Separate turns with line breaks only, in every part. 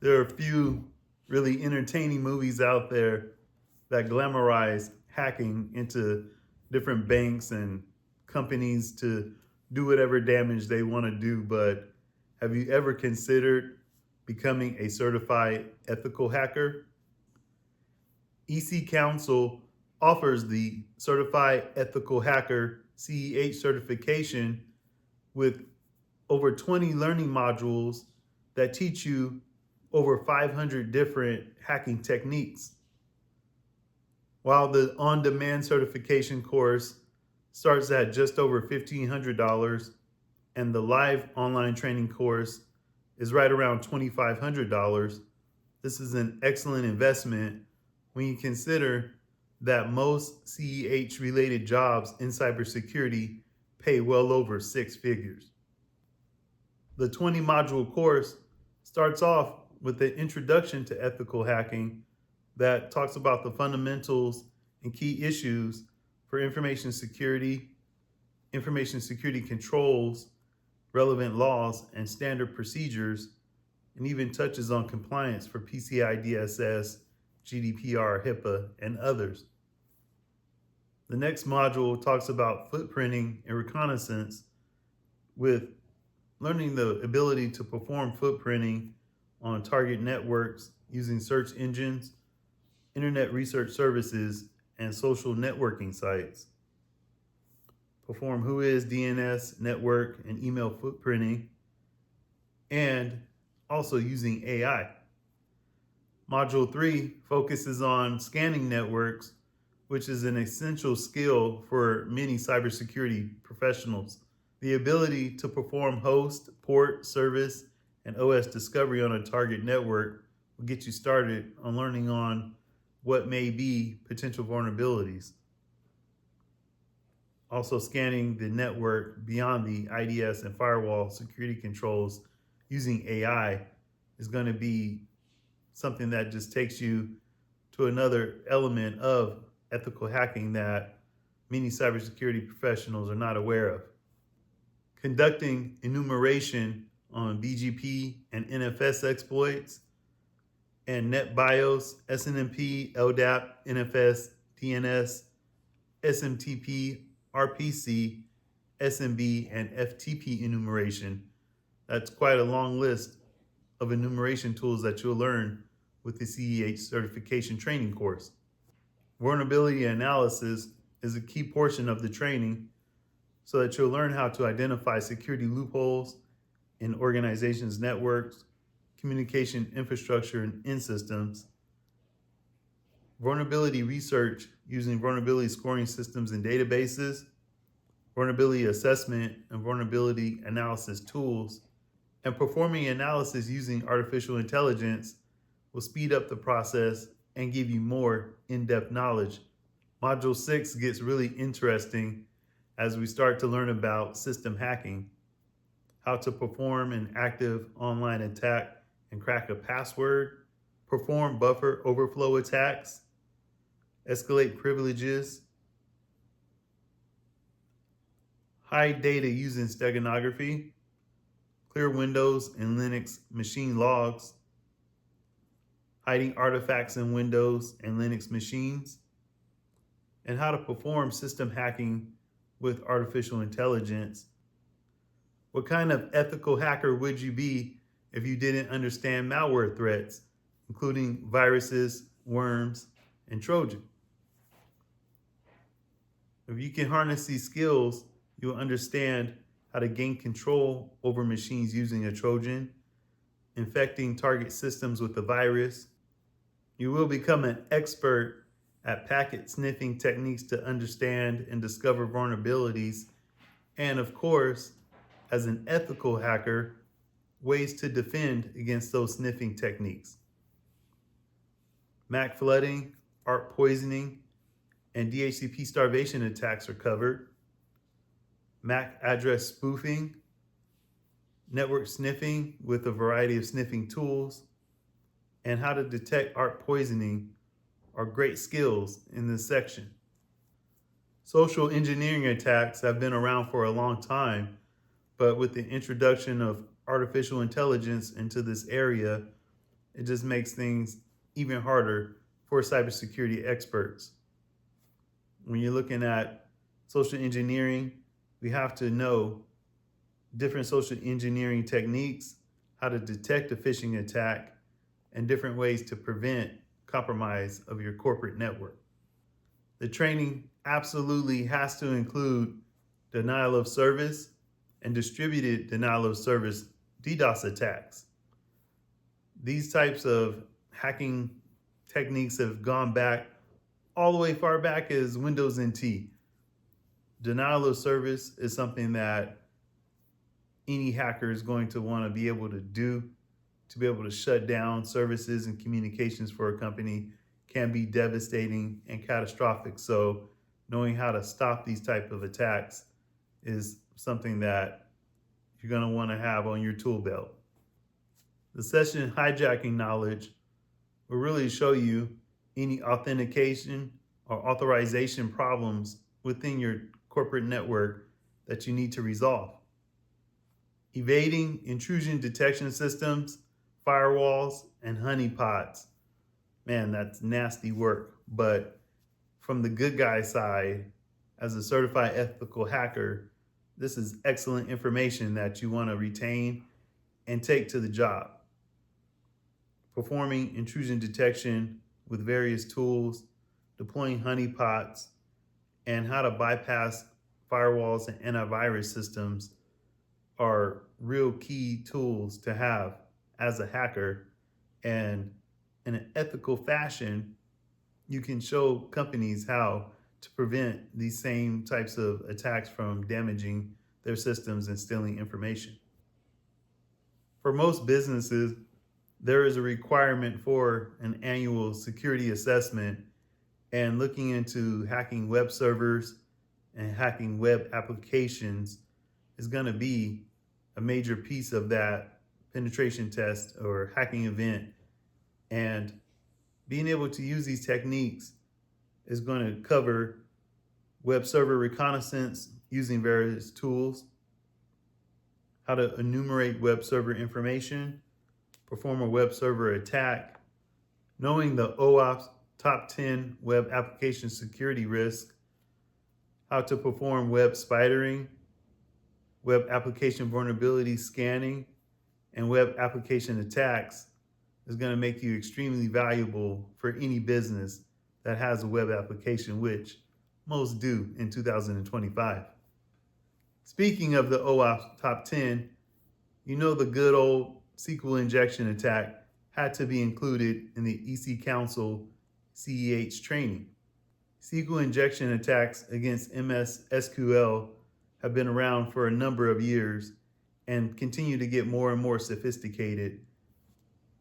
There are a few really entertaining movies out there that glamorize hacking into different banks and companies to do whatever damage they want to do. But have you ever considered becoming a certified ethical hacker? EC Council offers the Certified Ethical Hacker CEH certification with over 20 learning modules that teach you over 500 different hacking techniques. While the on-demand certification course starts at just over $1,500 and the live online training course is right around $2,500, this is an excellent investment when you consider that most CEH related jobs in cybersecurity pay well over six figures. The 20 module course starts off with an introduction to ethical hacking that talks about the fundamentals and key issues for information security controls, relevant laws, and standard procedures, and even touches on compliance for PCI DSS, GDPR, HIPAA, and others. The next module talks about footprinting and reconnaissance, with learning the ability to perform footprinting on target networks using search engines, internet research services, and social networking sites. Perform WHOIS, DNS, network, and email footprinting, and also using AI. Module 3 focuses on scanning networks, which is an essential skill for many cybersecurity professionals. The ability to perform host, port, service, and OS discovery on a target network will get you started on learning on what may be potential vulnerabilities. Also, scanning the network beyond the IDS and firewall security controls using AI is going to be something that just takes you to another element of ethical hacking that many cybersecurity professionals are not aware of. Conducting enumeration on BGP and NFS exploits, and NetBIOS, SNMP, LDAP, NFS, DNS, SMTP, RPC, SMB, and FTP enumeration. That's quite a long list of enumeration tools that you'll learn with the CEH certification training course. Vulnerability analysis is a key portion of the training so that you'll learn how to identify security loopholes in organizations' networks, communication infrastructure, and in systems. Vulnerability research using vulnerability scoring systems and databases, vulnerability assessment and vulnerability analysis tools, and performing analysis using artificial intelligence will speed up the process and give you more in-depth knowledge. Module 6 gets really interesting as we start to learn about system hacking, how to perform an active online attack and crack a password, perform buffer overflow attacks, escalate privileges, hide data using steganography, clear Windows and Linux machine logs, hiding artifacts in Windows and Linux machines, and how to perform system hacking with artificial intelligence. What kind of ethical hacker would you be if you didn't understand malware threats, including viruses, worms, and Trojan? If you can harness these skills, you'll understand how to gain control over machines using a Trojan, infecting target systems with a virus. You will become an expert at packet sniffing techniques to understand and discover vulnerabilities, and of course, as an ethical hacker, ways to defend against those sniffing techniques. MAC flooding, ARP poisoning, and DHCP starvation attacks are covered. MAC address spoofing, network sniffing with a variety of sniffing tools, and how to detect ARP poisoning are great skills in this section. Social engineering attacks have been around for a long time, but with the introduction of artificial intelligence into this area, it just makes things even harder for cybersecurity experts. When you're looking at social engineering, we have to know different social engineering techniques, how to detect a phishing attack, and different ways to prevent compromise of your corporate network. The training absolutely has to include denial of service and distributed denial of service DDoS attacks. These types of hacking techniques have gone back all the way far back as Windows NT. Denial of service is something that any hacker is going to want to be able to do. To be able to shut down services and communications for a company can be devastating and catastrophic. So knowing how to stop these type of attacks is something that you're going to want to have on your tool belt. The session hijacking knowledge will really show you any authentication or authorization problems within your corporate network that you need to resolve. Evading intrusion detection systems, firewalls, and honeypots. Man, that's nasty work. But from the good guy side, as a certified ethical hacker, this is excellent information that you want to retain and take to the job. Performing intrusion detection with various tools, deploying honeypots, and how to bypass firewalls and antivirus systems are real key tools to have as a hacker. And in an ethical fashion, you can show companies how to prevent these same types of attacks from damaging their systems and stealing information. For most businesses, there is a requirement for an annual security assessment, and looking into hacking web servers and hacking web applications is going to be a major piece of that penetration test or hacking event. And being able to use these techniques is going to cover web server reconnaissance using various tools, how to enumerate web server information, perform a web server attack, knowing the OWASP top 10 web application security risk, how to perform web spidering, web application vulnerability scanning, and web application attacks is going to make you extremely valuable for any business that has a web application, which most do in 2025. Speaking of the OWASP top 10, you know the good old SQL injection attack had to be included in the EC Council CEH training. SQL injection attacks against MS SQL have been around for a number of years and continue to get more and more sophisticated.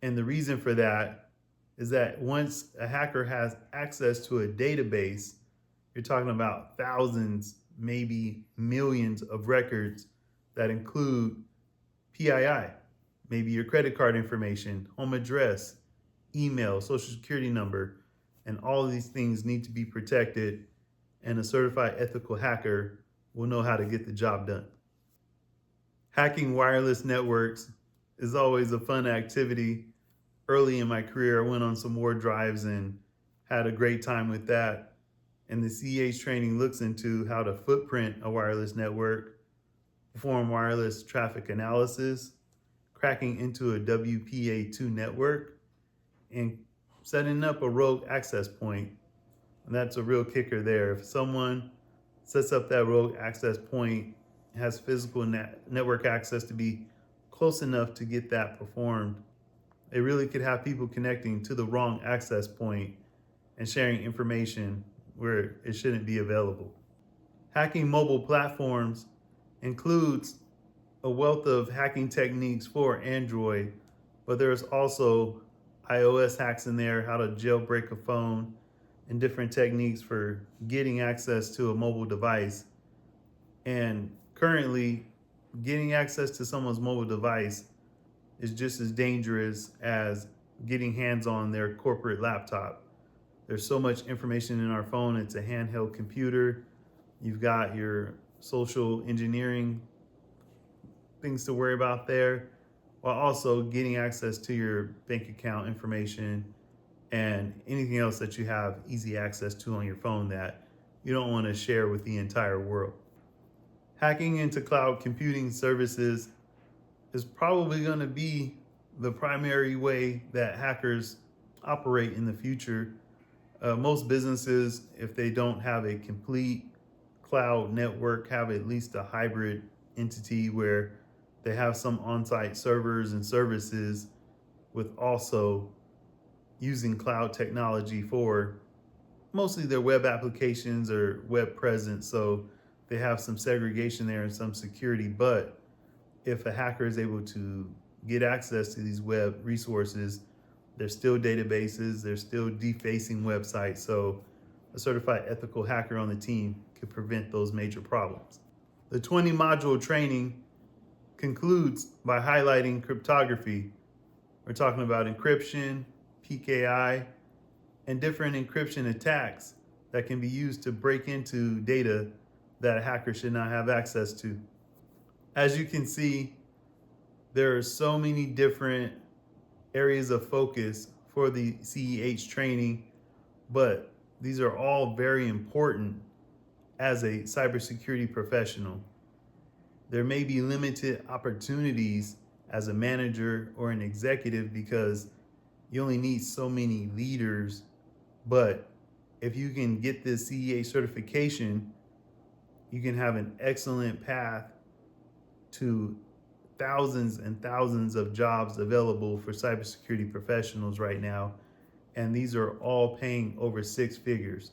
And the reason for that is that once a hacker has access to a database, you're talking about thousands, maybe millions of records that include PII, maybe your credit card information, home address, email, social security number, and all of these things need to be protected, and a certified ethical hacker will know how to get the job done. Hacking wireless networks is always a fun activity. Early in my career, I went on some war drives and had a great time with that. And the CEH training looks into how to footprint a wireless network, perform wireless traffic analysis, cracking into a WPA2 network, and setting up a rogue access point. And that's a real kicker there. If someone sets up that rogue access point, has physical network access to be close enough to get that performed, it really could have people connecting to the wrong access point and sharing information where it shouldn't be available. Hacking mobile platforms includes a wealth of hacking techniques for Android, but there's also iOS hacks in there, how to jailbreak a phone, and different techniques for getting access to a mobile device. And currently, getting access to someone's mobile device is just as dangerous as getting hands on their corporate laptop. There's so much information in our phone. It's a handheld computer. You've got your social engineering things to worry about there. while also getting access to your bank account information and anything else that you have easy access to on your phone that you don't want to share with the entire world. Hacking into cloud computing services is probably going to be the primary way that hackers operate in the future. Most businesses, if they don't have a complete cloud network, have at least a hybrid entity where they have some on-site servers and services with also using cloud technology for mostly their web applications or web presence. So they have some segregation there and some security. But if a hacker is able to get access to these web resources, there's still databases, there's still defacing websites. So a certified ethical hacker on the team could prevent those major problems. The 20 module training concludes by highlighting cryptography. We're talking about encryption, PKI, and different encryption attacks that can be used to break into data that a hacker should not have access to. As you can see, there are so many different areas of focus for the CEH training, but these are all very important as a cybersecurity professional. There may be limited opportunities as a manager or an executive because you only need so many leaders, but if you can get this CEH certification, you can have an excellent path to thousands and thousands of jobs available for cybersecurity professionals right now. And these are all paying over 6 figures.